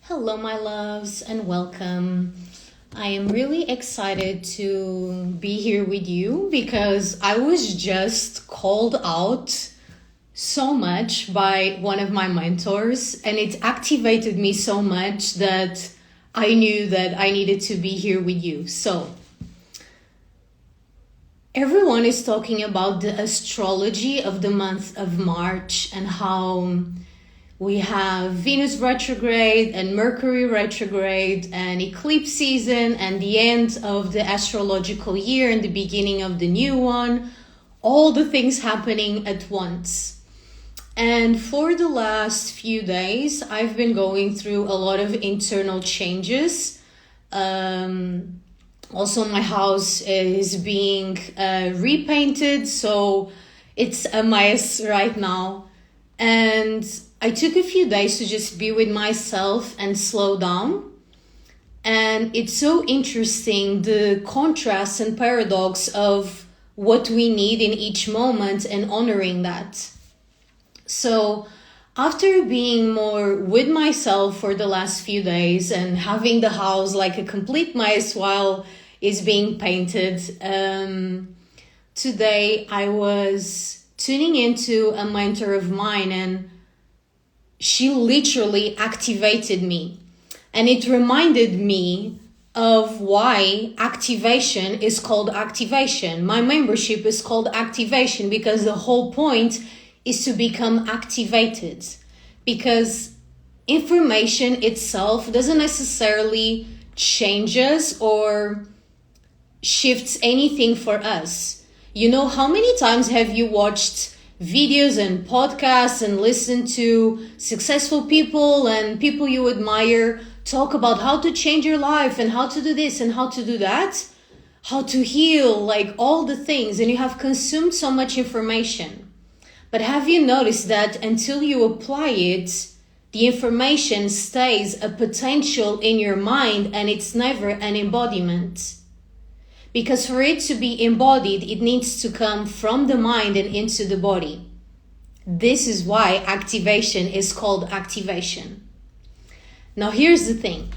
Hello, my loves, and welcome. I am really excited to be here with you because I was just called out so much by one of my mentors, and it activated me so much that I knew that I needed to be here with you. So, everyone is talking about the astrology of the month of March and how we have Venus retrograde and Mercury retrograde and eclipse season and the end of the astrological year and the beginning of the new one. All the things happening at once. And for the last few days, I've been going through a lot of internal changes. Also, my house is being repainted, so it's a mess right now. And I took a few days to just be with myself and slow down. And it's so interesting, the contrast and paradox of what we need in each moment and honoring that. So after being more with myself for the last few days and having the house like a complete mess while it's being painted, today I was tuning into a mentor of mine, and she literally activated me. And it reminded me of why activation is called activation. My membership is called activation because the whole point is to become activated. Because information itself doesn't necessarily change us or shifts anything for us. You know, how many times have you watched videos and podcasts and listened to successful people and people you admire talk about how to change your life and how to do this and how to do that, how to heal, like all the things, and you have consumed so much information. But have you noticed that until you apply it, the information stays a potential in your mind and it's never an embodiment? Because for it to be embodied, it needs to come from the mind and into the body. This is why activation is called activation. Now, here's the thing.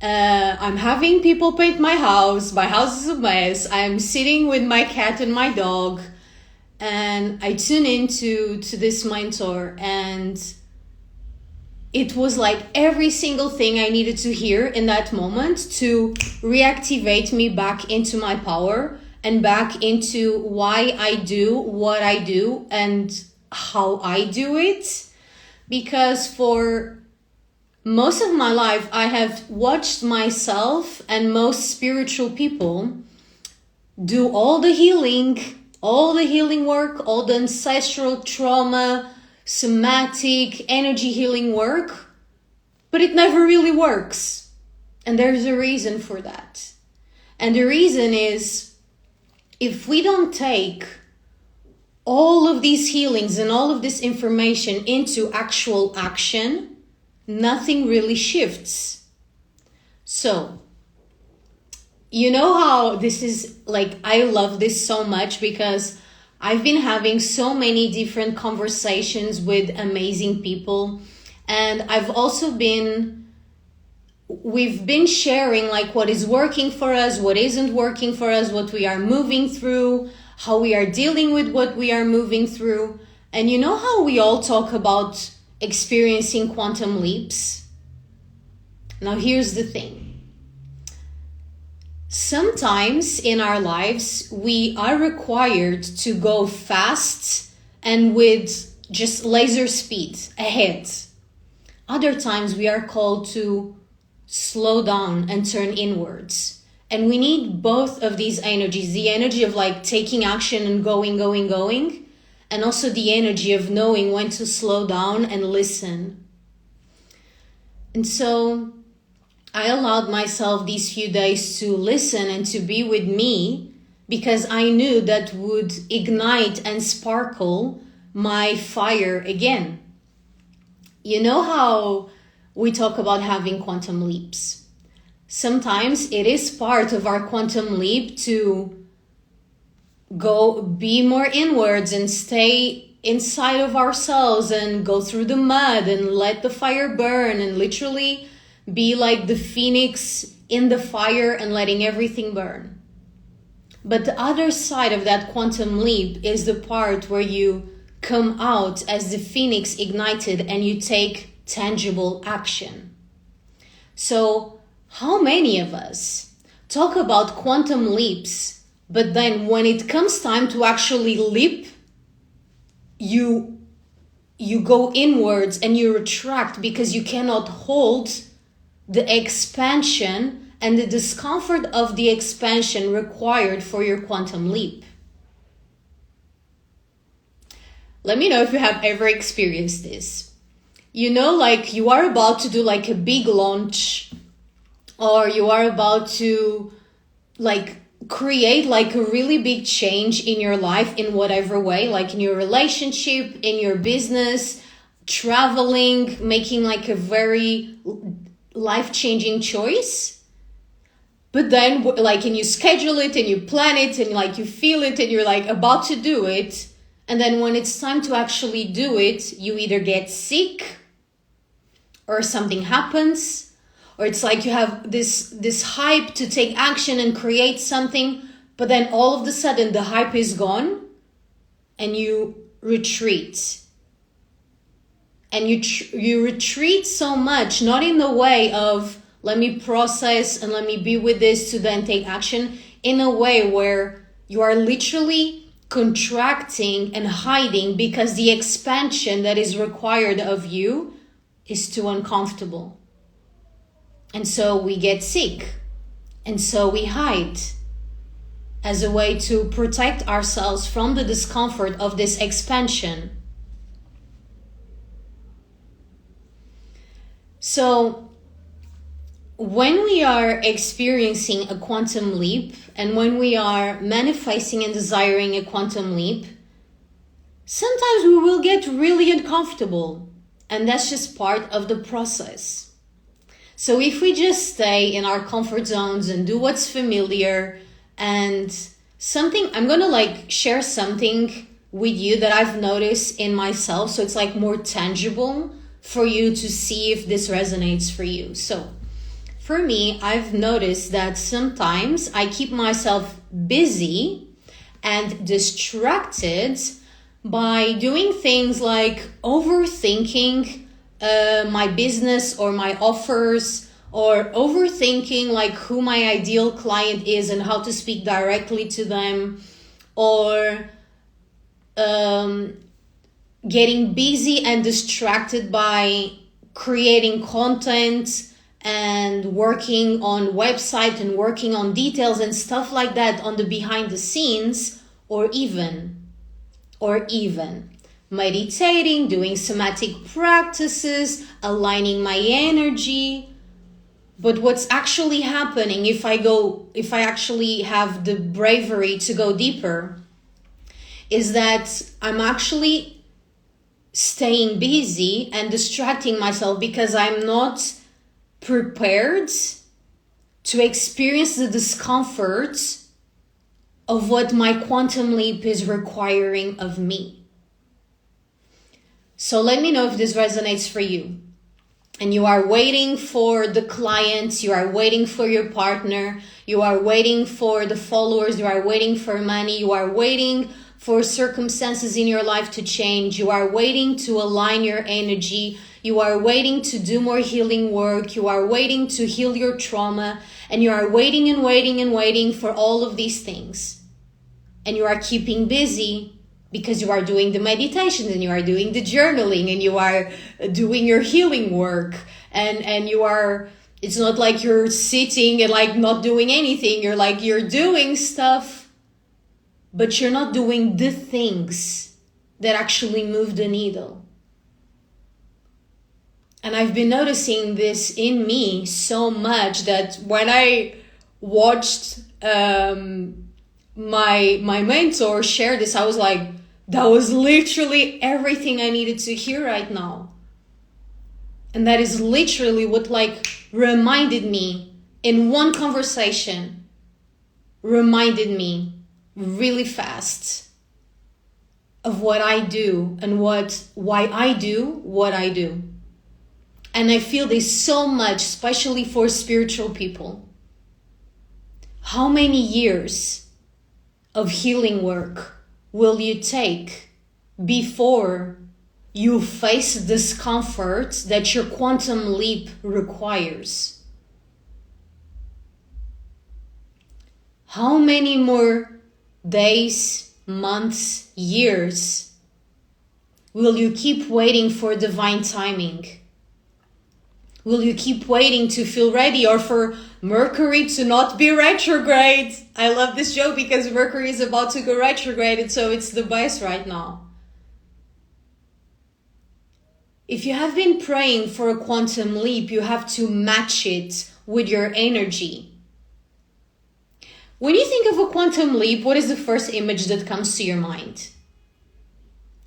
I'm having people paint my house. My house is a mess. I'm sitting with my cat and my dog. And I tune into this mentor, and it was like every single thing I needed to hear in that moment to reactivate me back into my power and back into why I do what I do and how I do it. Because for most of my life, I have watched myself and most spiritual people do all the healing work, all the ancestral trauma, somatic, energy healing work, but it never really works. And there's a reason for that. And the reason is, if we don't take all of these healings and all of this information into actual action, nothing really shifts. So, you know how this is, like, I love this so much because I've been having so many different conversations with amazing people, and we've been sharing like what is working for us, what isn't working for us, what we are moving through, how we are dealing with what we are moving through. And you know how we all talk about experiencing quantum leaps? Now here's the thing. Sometimes in our lives, we are required to go fast and with just laser speed ahead. Other times we are called to slow down and turn inwards. And we need both of these energies, the energy of like taking action and going, and also the energy of knowing when to slow down and listen. And so I allowed myself these few days to listen and to be with me because I knew that would ignite and sparkle my fire again. You know how we talk about having quantum leaps? Sometimes it is part of our quantum leap to go be more inwards and stay inside of ourselves and go through the mud and let the fire burn and literally be like the phoenix in the fire and letting everything burn. But the other side of that quantum leap is the part where you come out as the phoenix ignited and you take tangible action. So how many of us talk about quantum leaps, but then when it comes time to actually leap, you go inwards and you retract because you cannot hold the expansion and the discomfort of the expansion required for your quantum leap? Let me know if you have ever experienced this. You know, like you are about to do like a big launch, or you are about to like create like a really big change in your life in whatever way, like in your relationship, in your business, traveling, making like a very life-changing choice. But then like, and you schedule it and you plan it and like you feel it and you're like about to do it. And then when it's time to actually do it, you either get sick or something happens, or it's like you have this hype to take action and create something, but then all of a sudden the hype is gone and you retreat. And you retreat so much, not in the way of let me process and let me be with this to then take action, in a way where you are literally contracting and hiding because the expansion that is required of you is too uncomfortable. And so we get sick. And so we hide as a way to protect ourselves from the discomfort of this expansion. So when we are experiencing a quantum leap and when we are manifesting and desiring a quantum leap, sometimes we will get really uncomfortable, and that's just part of the process. So if we just stay in our comfort zones and do what's familiar, and something, I'm gonna like share something with you that I've noticed in myself, so it's like more tangible for you to see if this resonates for you. So for me, I've noticed that sometimes I keep myself busy and distracted by doing things like overthinking my business or my offers, or overthinking like who my ideal client is and how to speak directly to them, or getting busy and distracted by creating content and working on website and working on details and stuff like that on the behind the scenes, or even meditating, doing somatic practices, aligning my energy. But what's actually happening if I actually have the bravery to go deeper is that I'm actually staying busy and distracting myself because I'm not prepared to experience the discomfort of what my quantum leap is requiring of me. So let me know if this resonates for you. And you are waiting for the clients, you are waiting for your partner, you are waiting for the followers, you are waiting for money, you are waiting for circumstances in your life to change, you are waiting to align your energy, you are waiting to do more healing work, you are waiting to heal your trauma, and you are waiting and waiting and waiting for all of these things. And you are keeping busy because you are doing the meditations and you are doing the journaling and you are doing your healing work, and you are, it's not like you're sitting and like not doing anything. You're doing stuff, but you're not doing the things that actually move the needle. And I've been noticing this in me so much that when I watched my mentor share this, I was like, that was literally everything I needed to hear right now. And that is literally what like reminded me in one conversation, reminded me really fast of what I do and why I do what I do. And I feel this so much, especially for spiritual people. How many years of healing work will you take before you face discomfort that your quantum leap requires? How many more days, months, years will you keep waiting for divine timing? Will you keep waiting to feel ready, or for Mercury to not be retrograde? I love this joke because Mercury is about to go retrograde, and so it's the best right now. If you have been praying for a quantum leap, you have to match it with your energy. When you think of a quantum leap, what is the first image that comes to your mind?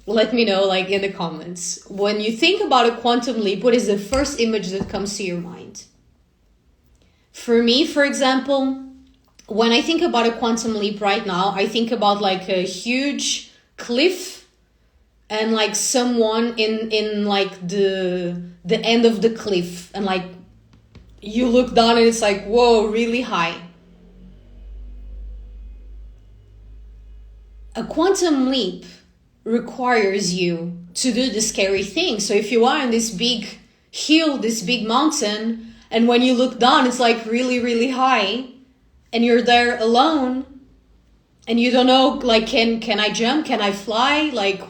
Let me know, like, in the comments. When you think about a quantum leap, what is the first image that comes to your mind? For me, for example, when I think about a quantum leap right now, I think about like a huge cliff and like someone in like the end of the cliff, and like you look down and it's like, whoa, really high. A quantum leap requires you to do the scary thing. So if you are on this big hill, this big mountain, and when you look down, it's like really, really high, and you're there alone, and you don't know, like, can I jump? Can I fly? Like,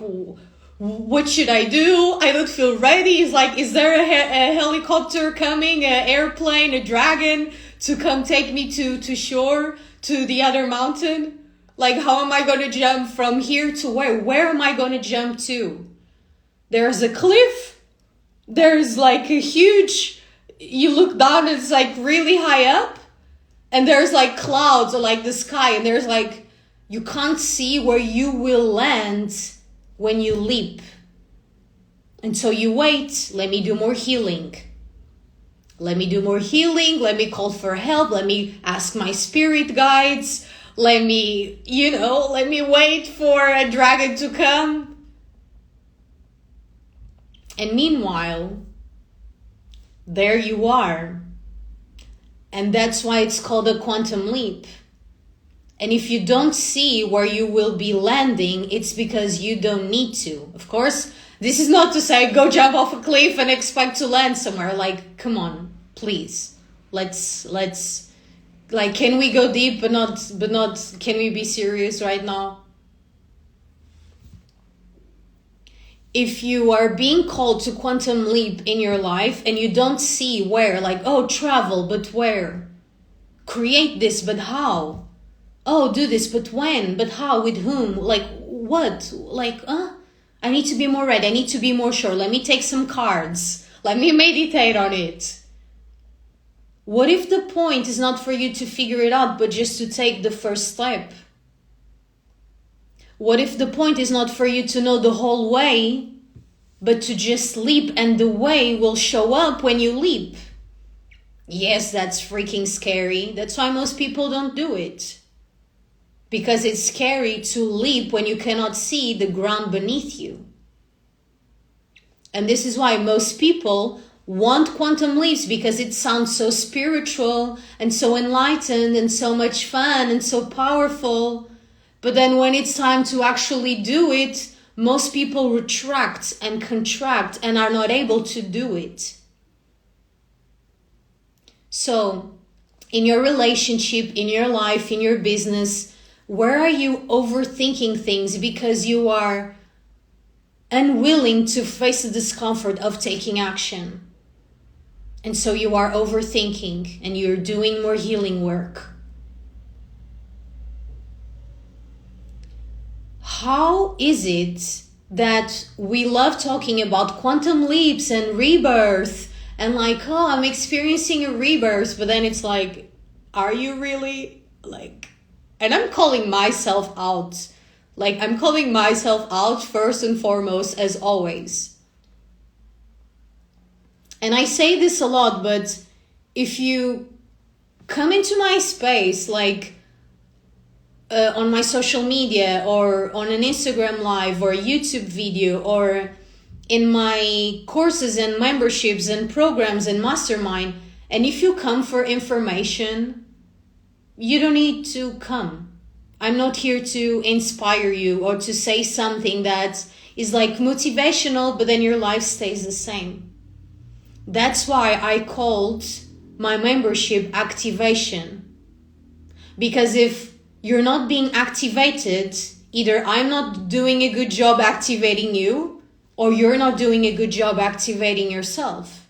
what should I do? I don't feel ready. It's like, is there a helicopter coming, an airplane, a dragon to come take me to shore, to the other mountain? Like, how am I going to jump from here to where? Where am I going to jump to? There's a cliff. There's like a huge, you look down, it's like really high up. And there's like clouds or like the sky. And there's like, you can't see where you will land when you leap. And so you wait. Let me do more healing. Let me do more healing. Let me call for help. Let me ask my spirit guides. Let me wait for a dragon to come. And meanwhile, there you are. And that's why it's called a quantum leap. And if you don't see where you will be landing, it's because you don't need to. Of course, this is not to say go jump off a cliff and expect to land somewhere. Like, come on, please. Let's like, can we go deep but not can we be serious right now? If you are being called to quantum leap in your life and you don't see where, like, oh, travel, but where? Create this, but how? Oh, do this, but when? But how? With whom? Like, what? Like, I need to be more ready. I need to be more sure. Let me take some cards. Let me meditate on it. What if the point is not for you to figure it out, but just to take the first step? What if the point is not for you to know the whole way, but to just leap, and the way will show up when you leap? Yes, that's freaking scary. That's why most people don't do it. Because it's scary to leap when you cannot see the ground beneath you. And this is why most people want quantum leaps, because it sounds so spiritual and so enlightened and so much fun and so powerful. But then when it's time to actually do it, most people retract and contract and are not able to do it. So, in your relationship, in your life, in your business, where are you overthinking things because you are unwilling to face the discomfort of taking action? And so you are overthinking and you're doing more healing work. How is it that we love talking about quantum leaps and rebirth and like, oh, I'm experiencing a rebirth, but then it's like, are you really? Like, and I'm calling myself out. Like, I'm calling myself out first and foremost, as always. And I say this a lot, but if you come into my space, like, on my social media or on an Instagram live or a YouTube video or in my courses and memberships and programs and mastermind, and if you come for information, you don't need to come. I'm not here to inspire you or to say something that is like motivational, but then your life stays the same. That's why I called my membership activation. Because if you're not being activated, either I'm not doing a good job activating you, or you're not doing a good job activating yourself.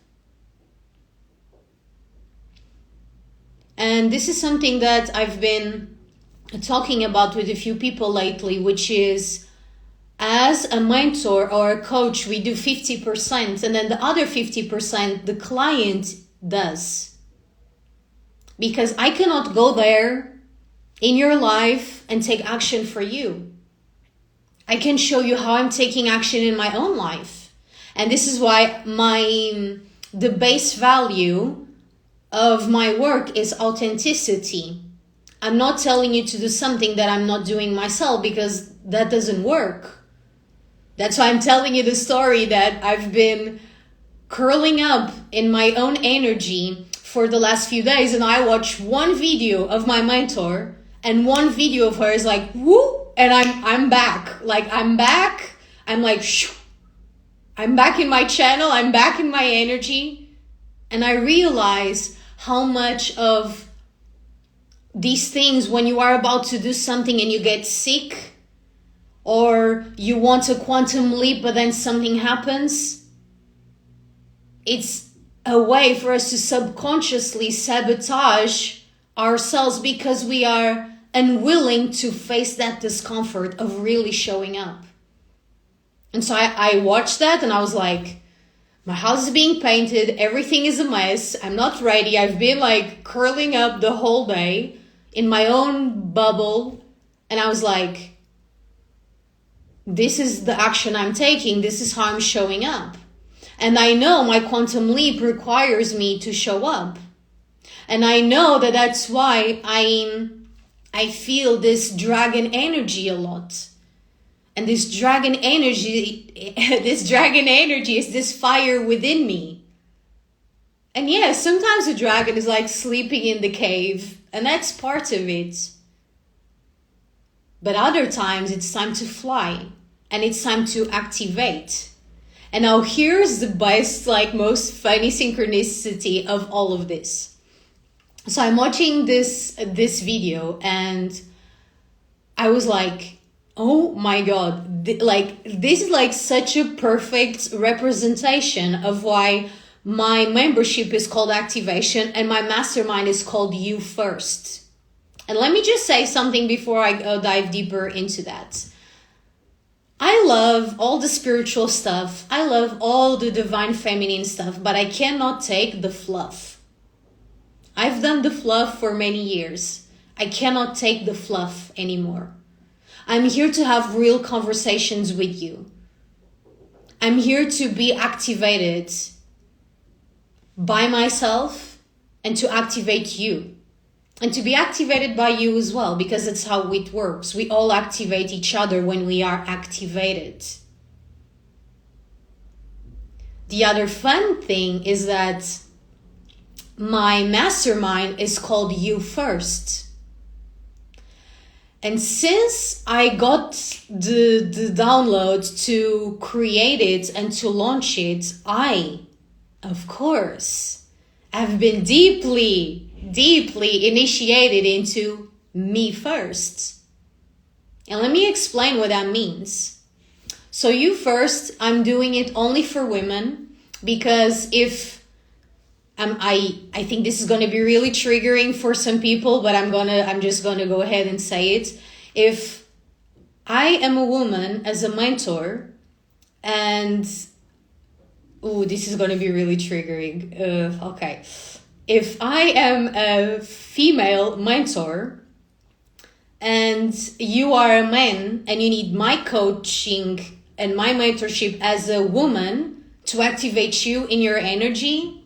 And this is something that I've been talking about with a few people lately, which is, as a mentor or a coach, we do 50%, and then the other 50% the client does. Because I cannot go there in your life and take action for you. I can show you how I'm taking action in my own life. And this is why the base value of my work is authenticity. I'm not telling you to do something that I'm not doing myself, because that doesn't work. That's why I'm telling you the story that I've been curling up in my own energy for the last few days, and I watch one video of my mentor and one video of her is like, woo, and I'm back. Like, I'm back. I'm like, shoo. I'm back in my channel. I'm back in my energy. And I realize how much of these things, when you are about to do something and you get sick, or you want a quantum leap but then something happens, it's a way for us to subconsciously sabotage ourselves because we are unwilling to face that discomfort of really showing up. And so I watched that and I was like, my house is being painted, everything is a mess, I'm not ready, I've been like curling up the whole day in my own bubble, and I was like, this is the action I'm taking, this is how I'm showing up. And I know my quantum leap requires me to show up. And I know that that's why I feel this dragon energy a lot. And this dragon energy is this fire within me. And yeah, sometimes a dragon is like sleeping in the cave, and that's part of it. But other times it's time to fly, and it's time to activate. And now here's the best, like most funny synchronicity of all of this. So I'm watching this video and I was like, oh my God, this is like such a perfect representation of why my membership is called Activation and my mastermind is called You First. And let me just say something before I dive deeper into that. I love all the spiritual stuff. I love all the divine feminine stuff, but I cannot take the fluff. I've done the fluff for many years. I cannot take the fluff anymore. I'm here to have real conversations with you. I'm here to be activated by myself and to activate you. And to be activated by you as well, because that's how it works. We all activate each other when we are activated. The other fun thing is that my mastermind is called You First. And since I got the download to create it and to launch it, I, of course, have been deeply initiated into me first. And let me explain what that means. So You First, I'm doing it only for women, because if I think this is going to be really triggering for some people, but I'm just going to go ahead and say it. If I am a woman as a mentor, and this is going to be really triggering. Okay. If I am a female mentor and you are a man and you need my coaching and my mentorship as a woman to activate you in your energy,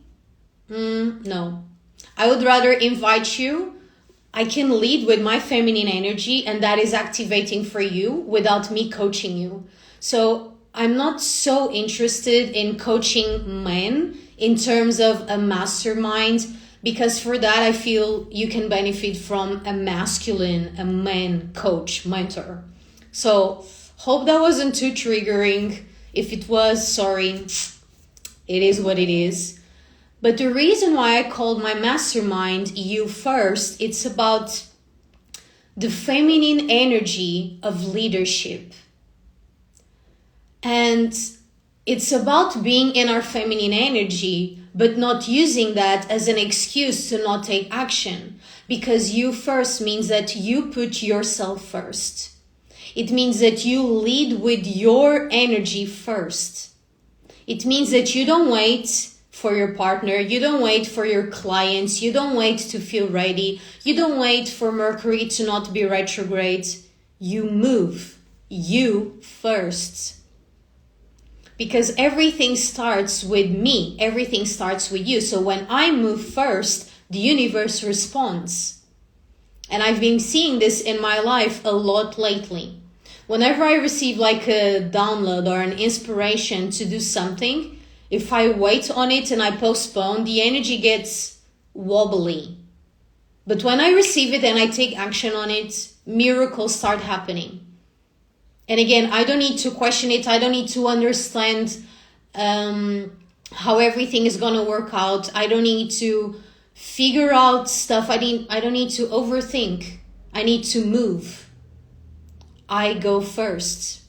no. I would rather invite you. I can lead with my feminine energy, and that is activating for you without me coaching you. So I'm not so interested in coaching men in terms of a mastermind, because for that I feel you can benefit from a masculine, a man coach, mentor. So hope that wasn't too triggering. If it was, sorry, it is what it is. But the reason why I called my mastermind You First, it's about the feminine energy of leadership. And it's about being in our feminine energy, but not using that as an excuse to not take action. Because you first means that you put yourself first. It means that you lead with your energy first. It means that you don't wait for your partner, you don't wait for your clients, you don't wait to feel ready, you don't wait for Mercury to not be retrograde. You move, you first. Because everything starts with me, everything starts with you. So when I move first, the universe responds. And I've been seeing this in my life a lot lately. Whenever I receive like a download or an inspiration to do something, if I wait on it and I postpone, the energy gets wobbly. But when I receive it and I take action on it, miracles start happening. And again, I don't need to question it. I don't need to understand how everything is going to work out. I don't need to figure out stuff. I don't need to overthink. I need to move. I go first.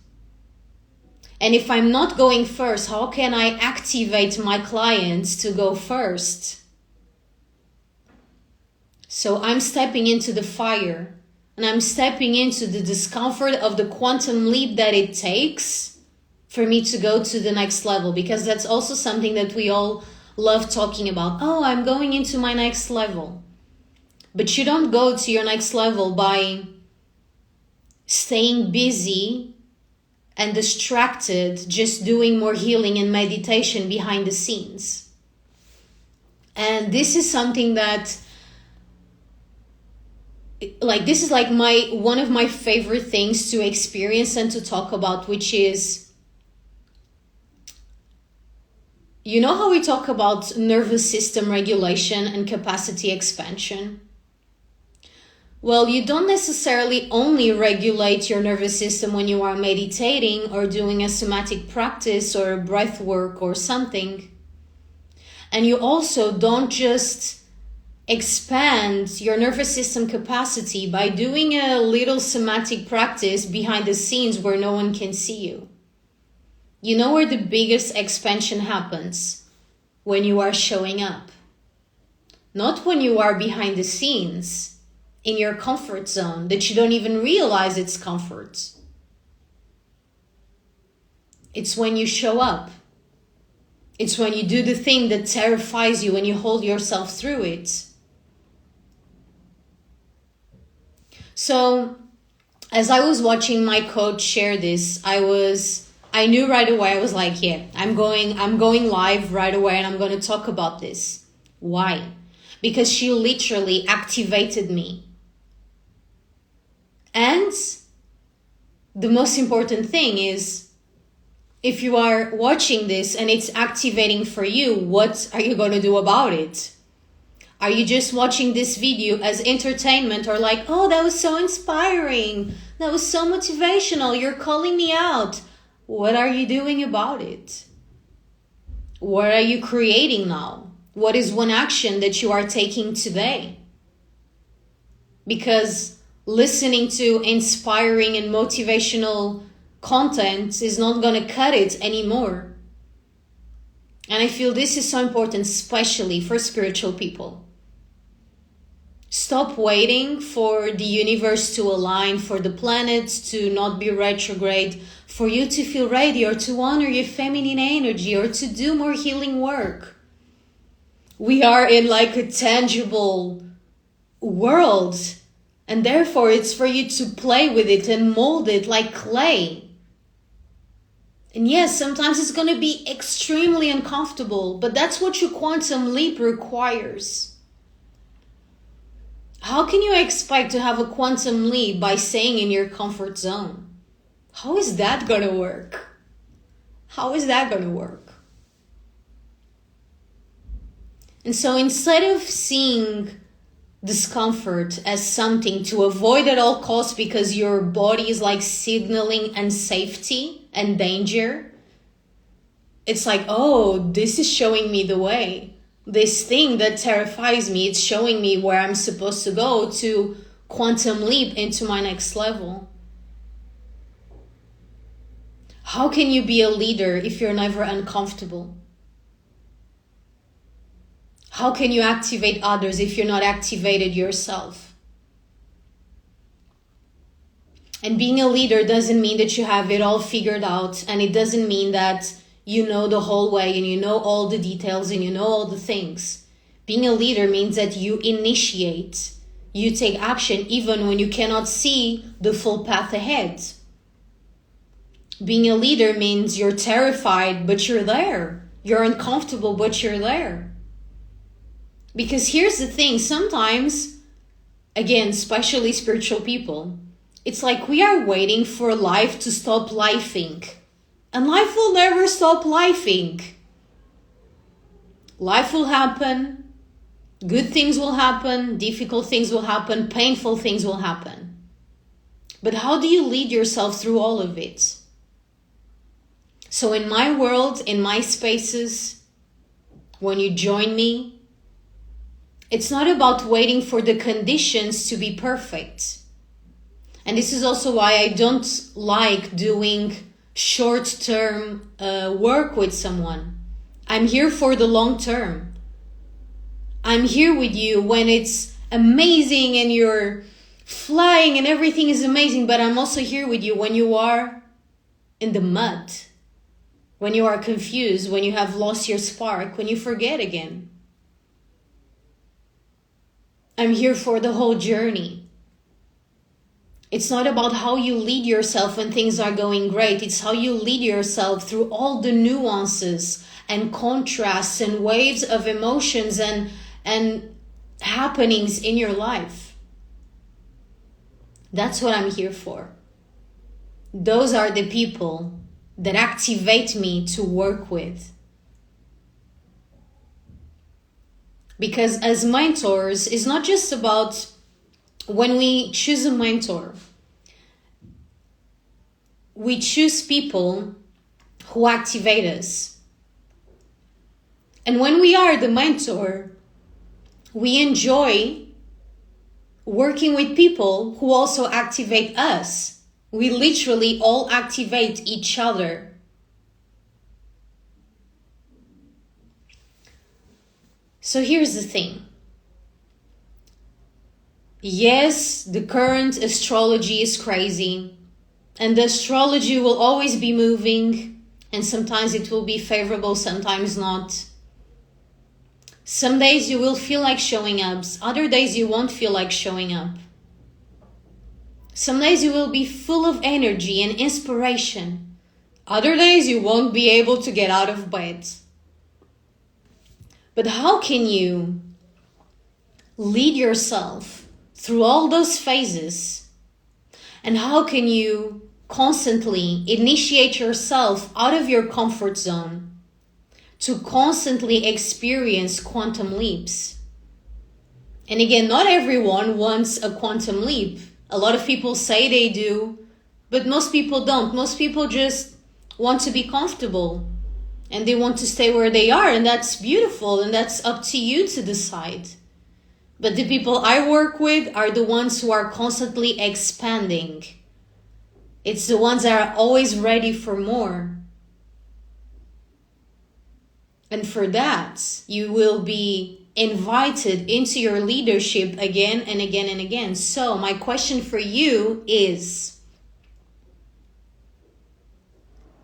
And if I'm not going first, how can I activate my clients to go first? So I'm stepping into the fire, and I'm stepping into the discomfort of the quantum leap that it takes for me to go to the next level, because that's also something that we all love talking about. Oh, I'm going into my next level. But you don't go to your next level by staying busy and distracted, just doing more healing and meditation behind the scenes. And this is something that, this is like one of my favorite things to experience and to talk about, which is, you know how we talk about nervous system regulation and capacity expansion? Well, you don't necessarily only regulate your nervous system when you are meditating or doing a somatic practice or a breath work or something. And you also don't just expand your nervous system capacity by doing a little somatic practice behind the scenes where no one can see you. You know where the biggest expansion happens? When you are showing up. Not when you are behind the scenes, in your comfort zone, that you don't even realize it's comfort. It's when you show up. It's when you do the thing that terrifies you and you hold yourself through it. So, as I was watching my coach share this, I knew right away, I was like, yeah, I'm going live right away and I'm going to talk about this. Why? Because she literally activated me. And the most important thing is, if you are watching this and it's activating for you, what are you going to do about it? Are you just watching this video as entertainment or like, oh, that was so inspiring. That was so motivational. You're calling me out. What are you doing about it? What are you creating now? What is one action that you are taking today? Because listening to inspiring and motivational content is not going to cut it anymore. And I feel this is so important, especially for spiritual people. Stop waiting for the universe to align, for the planets to not be retrograde, for you to feel ready or to honor your feminine energy or to do more healing work. We are in like a tangible world, and therefore it's for you to play with it and mold it like clay. And yes, sometimes it's going to be extremely uncomfortable, but that's what your quantum leap requires. How can you expect to have a quantum leap by staying in your comfort zone? How is that going to work? How is that going to work? And so instead of seeing discomfort as something to avoid at all costs because your body is like signaling unsafety and danger, it's like, oh, this is showing me the way. This thing that terrifies me, it's showing me where I'm supposed to go to quantum leap into my next level. How can you be a leader if you're never uncomfortable? How can you activate others if you're not activated yourself? And being a leader doesn't mean that you have it all figured out, and it doesn't mean that you know the whole way and you know all the details and you know all the things. Being a leader means that you initiate, you take action even when you cannot see the full path ahead. Being a leader means you're terrified, but you're there. You're uncomfortable, but you're there. Because here's the thing, sometimes, again, especially spiritual people, it's like we are waiting for life to stop lifing. And life will never stop lifing. Life will happen. Good things will happen. Difficult things will happen. Painful things will happen. But how do you lead yourself through all of it? So in my world, in my spaces, when you join me, it's not about waiting for the conditions to be perfect. And this is also why I don't like doing short-term work with someone. I'm here for the long term. I'm here with you when it's amazing and you're flying and everything is amazing, but I'm also here with you when you are in the mud, when you are confused, when you have lost your spark, when you forget again. I'm here for the whole journey. It's not about how you lead yourself when things are going great. It's how you lead yourself through all the nuances and contrasts and waves of emotions and happenings in your life. That's what I'm here for. Those are the people that activate me to work with. Because as mentors, it's not just about when we choose a mentor. We choose people who activate us. And when we are the mentor, we enjoy working with people who also activate us. We literally all activate each other. So here's the thing. Yes, the current astrology is crazy, and the astrology will always be moving, and sometimes it will be favorable, sometimes not. Some days you will feel like showing up, other days you won't feel like showing up. Some days you will be full of energy and inspiration, other days you won't be able to get out of bed. But how can you lead yourself through all those phases? And how can you constantly initiate yourself out of your comfort zone to constantly experience quantum leaps? And again, not everyone wants a quantum leap. A lot of people say they do, but most people don't. Most people just want to be comfortable and they want to stay where they are, and that's beautiful, and that's up to you to decide. But the people I work with are the ones who are constantly expanding. It's the ones that are always ready for more. And for that, you will be invited into your leadership again and again and again. So my question for you is,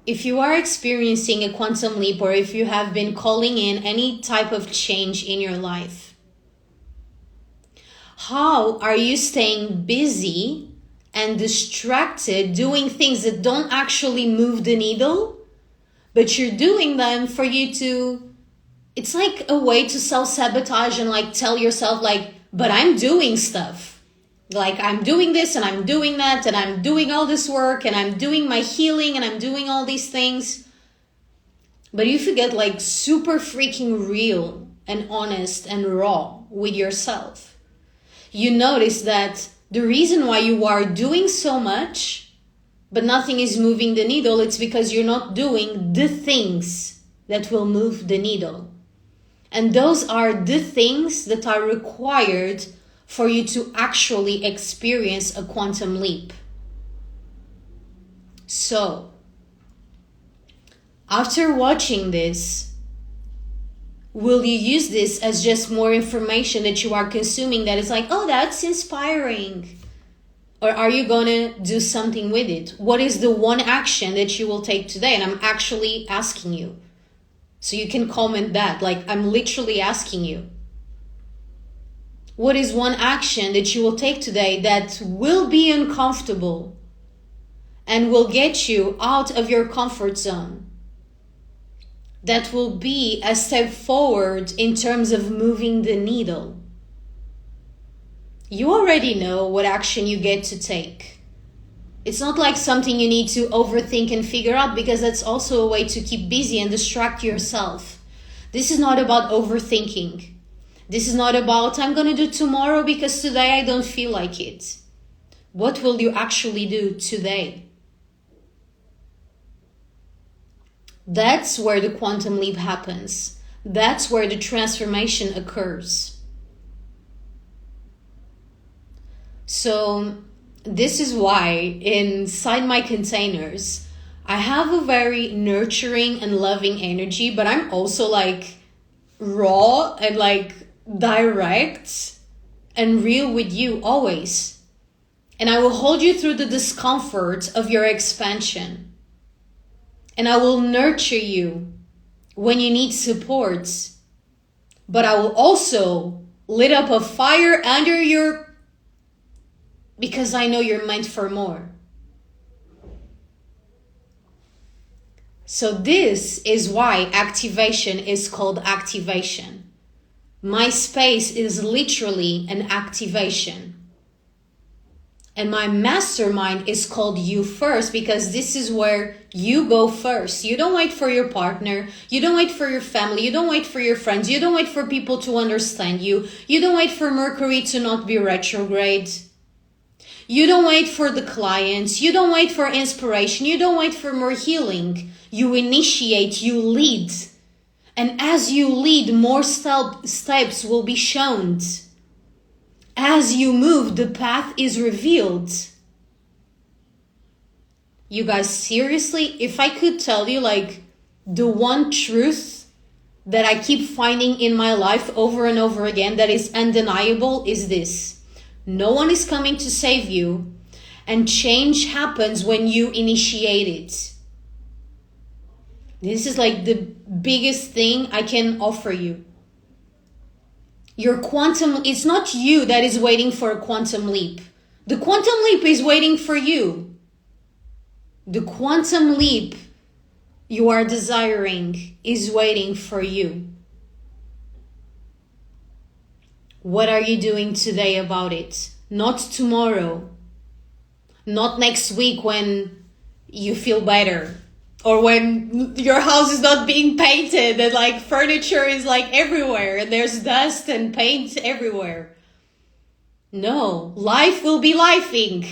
if you are experiencing a quantum leap, or if you have been calling in any type of change in your life, how are you staying busy and distracted doing things that don't actually move the needle, but you're doing them for you to, it's like a way to self-sabotage and like tell yourself like, but I'm doing stuff. Like I'm doing this and I'm doing that and I'm doing all this work and I'm doing my healing and I'm doing all these things. But if you get like super freaking real and honest and raw with yourself, you notice that the reason why you are doing so much, but nothing is moving the needle, it's because you're not doing the things that will move the needle. And those are the things that are required for you to actually experience a quantum leap. So, after watching this, will you use this as just more information that you are consuming that is like, oh, that's inspiring? Or are you going to do something with it? What is the one action that you will take today? And I'm actually asking you. So you can comment that. Like, I'm literally asking you. What is one action that you will take today that will be uncomfortable and will get you out of your comfort zone? That will be a step forward in terms of moving the needle. You already know what action you get to take. It's not like something you need to overthink and figure out, because that's also a way to keep busy and distract yourself. This is not about overthinking. This is not about, I'm going to do tomorrow because today I don't feel like it. What will you actually do today? That's where the quantum leap happens. That's where the transformation occurs. So this is why inside my containers, I have a very nurturing and loving energy, but I'm also like raw and like direct and real with you always. And I will hold you through the discomfort of your expansion. And I will nurture you when you need support. But I will also lit up a fire under your, because I know you're meant for more. So this is why activation is called activation. My space is literally an activation. And my mastermind is called You First, because this is where you go first. You don't wait for your partner. You don't wait for your family. You don't wait for your friends. You don't wait for people to understand you. You don't wait for Mercury to not be retrograde. You don't wait for the clients. You don't wait for inspiration. You don't wait for more healing. You initiate, you lead. And as you lead, more steps will be shown. As you move, the path is revealed. You guys, seriously, if I could tell you like the one truth that I keep finding in my life over and over again that is undeniable is this. No one is coming to save you, and change happens when you initiate it. This is like the biggest thing I can offer you. Your quantum, it's not you that is waiting for a quantum leap. The quantum leap is waiting for you. The quantum leap you are desiring is waiting for you. What are you doing today about it? Not tomorrow. Not next week when you feel better. Or when your house is not being painted and like furniture is like everywhere and there's dust and paint everywhere. No, life will be lifing.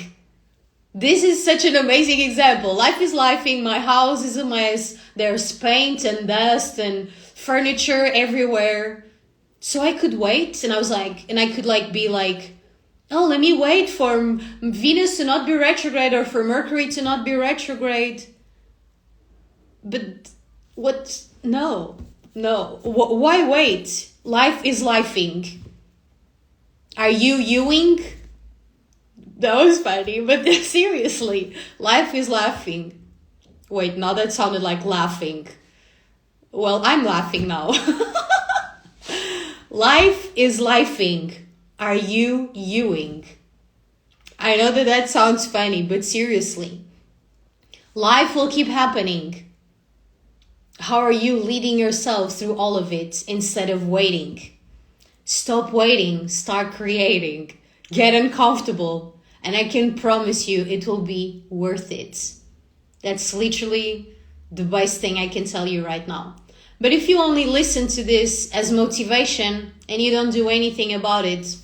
This is such an amazing example. Life is lifing. My house is a mess. There's paint and dust and furniture everywhere. So I could wait, and I was like, and I could like be like, oh, let me wait for Venus to not be retrograde or for Mercury to not be retrograde. But what? No. Why wait? Life is lifing. Are you youing? That was funny, but seriously, life is laughing. Wait, now that sounded like laughing. Well, I'm laughing now. Life is lifing. Are you youing? I know that sounds funny, but seriously, life will keep happening. How are you leading yourself through all of it instead of waiting? Stop waiting, start creating, get uncomfortable, and I can promise you it will be worth it. That's literally the best thing I can tell you right now. But if you only listen to this as motivation and you don't do anything about it,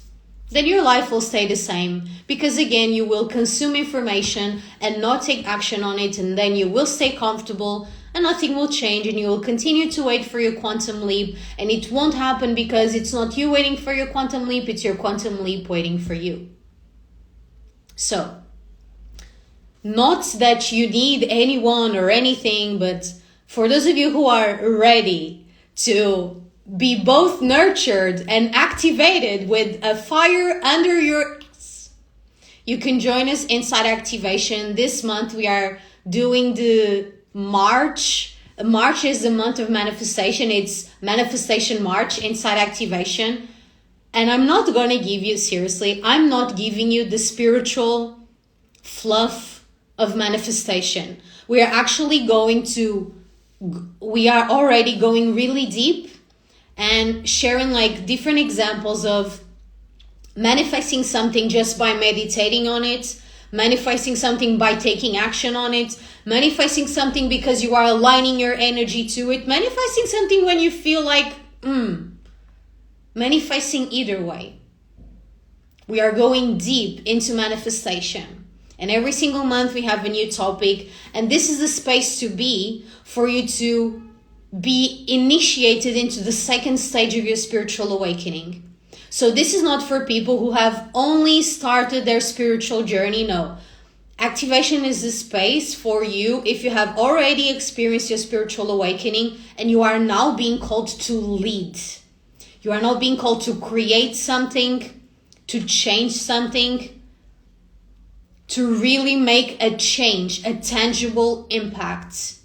then your life will stay the same. Because again, you will consume information and not take action on it, and then you will stay comfortable and nothing will change, and you will continue to wait for your quantum leap, and it won't happen because it's not you waiting for your quantum leap, it's your quantum leap waiting for you. So, not that you need anyone or anything, but for those of you who are ready to be both nurtured and activated with a fire under your ass, you can join us inside activation. This month we are doing the March. March is the month of manifestation. It's Manifestation March inside activation. And I'm not going to give you, seriously, I'm not giving you the spiritual fluff of manifestation. We are already going really deep and sharing like different examples of manifesting something just by meditating on it, manifesting something by taking action on it, manifesting something because you are aligning your energy to it, manifesting something when you feel like, manifesting either way. We are going deep into manifestation. And every single month we have a new topic. And this is the space to be for you to be initiated into the second stage of your spiritual awakening. So this is not for people who have only started their spiritual journey. No. Activation is the space for you if you have already experienced your spiritual awakening and you are now being called to lead. You are now being called to create something, to change something, to really make a change, a tangible impact.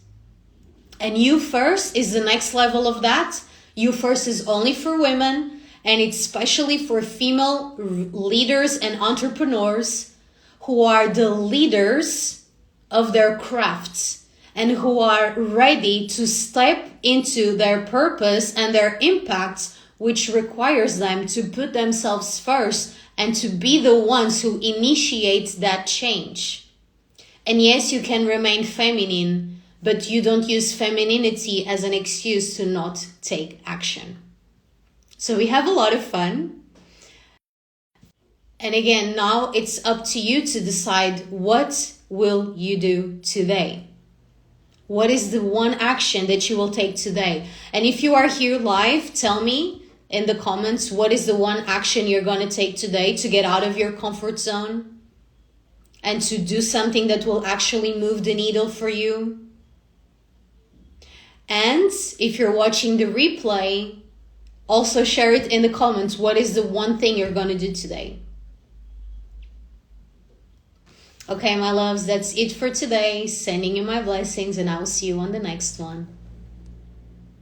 And You First is the next level of that. You First is only for women, and it's especially for female leaders and entrepreneurs who are the leaders of their crafts and who are ready to step into their purpose and their impact, which requires them to put themselves first and to be the ones who initiate that change. And yes, you can remain feminine, but you don't use femininity as an excuse to not take action. So we have a lot of fun. And again, now it's up to you to decide, what will you do today? What is the one action that you will take today? And if you are here live, tell me in the comments, what is the one action you're going to take today to get out of your comfort zone and to do something that will actually move the needle for you? And if you're watching the replay, also share it in the comments. What is the one thing you're going to do today? Okay, my loves, that's it for today. Sending you my blessings, and I'll see you on the next one.